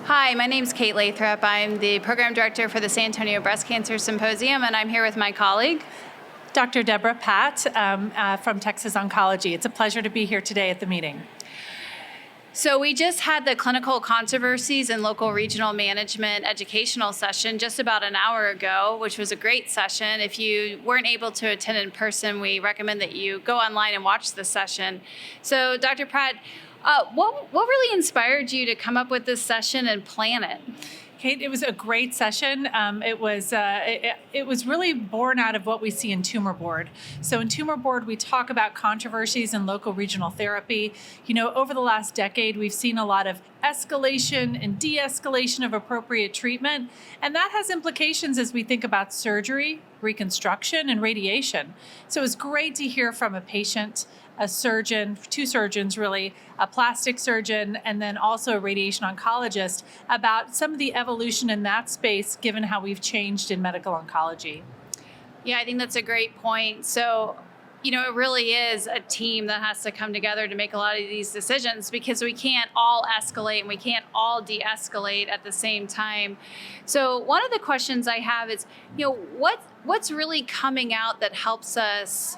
Hi, my name's Kate Lathrop. I'm the program director for the San Antonio Breast Cancer Symposium, and I'm here with my colleague, Dr. Debra Pratt from Texas Oncology. It's a pleasure to be here today at the meeting. So we just had the clinical controversies and local regional management educational session just about an hour ago, which was a great session. If you weren't able to attend in person, we recommend that you go online and watch the session. So Dr. Pratt, what really inspired you to come up with this session and plan it? Kate, it was a great session. It was really born out of what we see in Tumor Board. So in Tumor Board, we talk about controversies in local regional therapy. You know, over the last decade, we've seen a lot of escalation and de-escalation of appropriate treatment, and that has implications as we think about surgery, reconstruction, and radiation. So it was great to hear from a patient, a surgeon, two surgeons really, a plastic surgeon, and then also a radiation oncologist about some of the evolution in that space given how we've changed in medical oncology. Yeah, I think that's a great point. So, you know, it really is a team that has to come together to make a lot of these decisions because we can't all escalate and we can't all de-escalate at the same time. So one of the questions I have is, you know, what's really coming out that helps us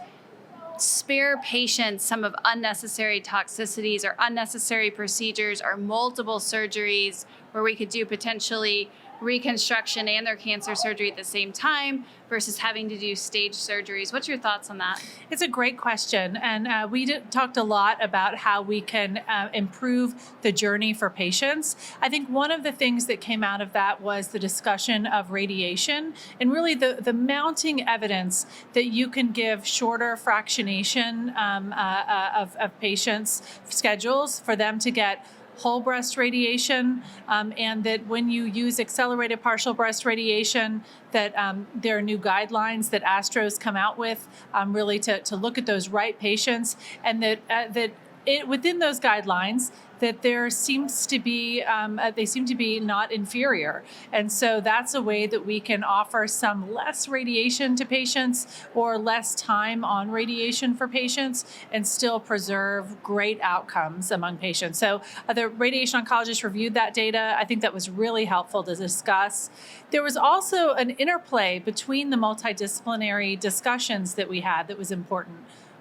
spare patients some of unnecessary toxicities or unnecessary procedures or multiple surgeries where we could do potentially reconstruction and their cancer surgery at the same time versus having to do staged surgeries. What's your thoughts on that? It's a great question. And we talked a lot about how we can improve the journey for patients. I think one of the things that came out of that was the discussion of radiation and really the mounting evidence that you can give shorter fractionation of patients' schedules for them to get whole breast radiation, and that when you use accelerated partial breast radiation, that there are new guidelines that ASTRO's come out with really to look at those right patients, and that within those guidelines, that there seems to be, they seem to be not inferior. And so that's a way that we can offer some less radiation to patients or less time on radiation for patients and still preserve great outcomes among patients. So the radiation oncologist reviewed that data. I think that was really helpful to discuss. There was also an interplay between the multidisciplinary discussions that we had that was important.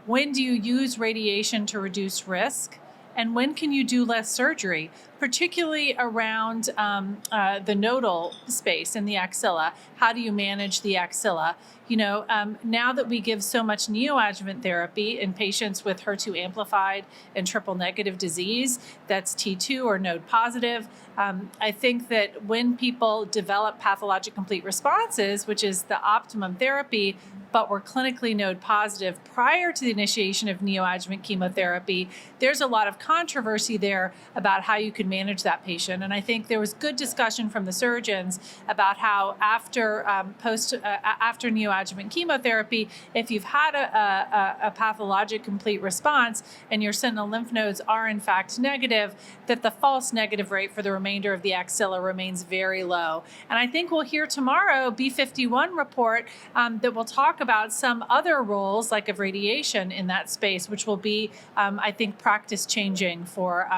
When do you use radiation to reduce risk? And when can you do less surgery, particularly around the nodal space in the axilla? How do you manage the axilla? You know, now that we give so much neoadjuvant therapy in patients with HER2 amplified and triple negative disease, that's T2 or node positive, I think that when people develop pathologic complete responses, which is the optimum therapy, but were clinically node positive prior to the initiation of neoadjuvant chemotherapy, there's a lot of controversy there about how you could manage that patient. And I think there was good discussion from the surgeons about how after after neoadjuvant chemotherapy, if you've had a pathologic complete response and your sentinel lymph nodes are in fact negative, that the false negative rate for the remainder of the axilla remains very low. And I think we'll hear tomorrow B51 report that will talk about some other roles like of radiation in that space, which will be, I think, practice changing for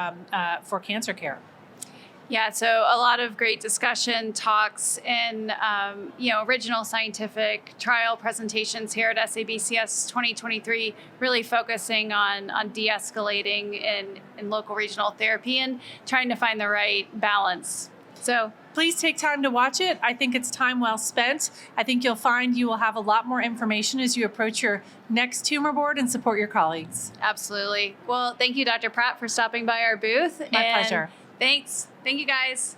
cancer care. Yeah, so a lot of great discussion, talks, and original scientific trial presentations here at SABCS 2023, really focusing on de-escalating in local regional therapy and trying to find the right balance. So please take time to watch it. I think it's time well spent. I think you'll find you will have a lot more information as you approach your next tumor board and support your colleagues. Absolutely. Well, thank you, Dr. Pratt, for stopping by our booth. My pleasure. Thanks. Thank you, guys.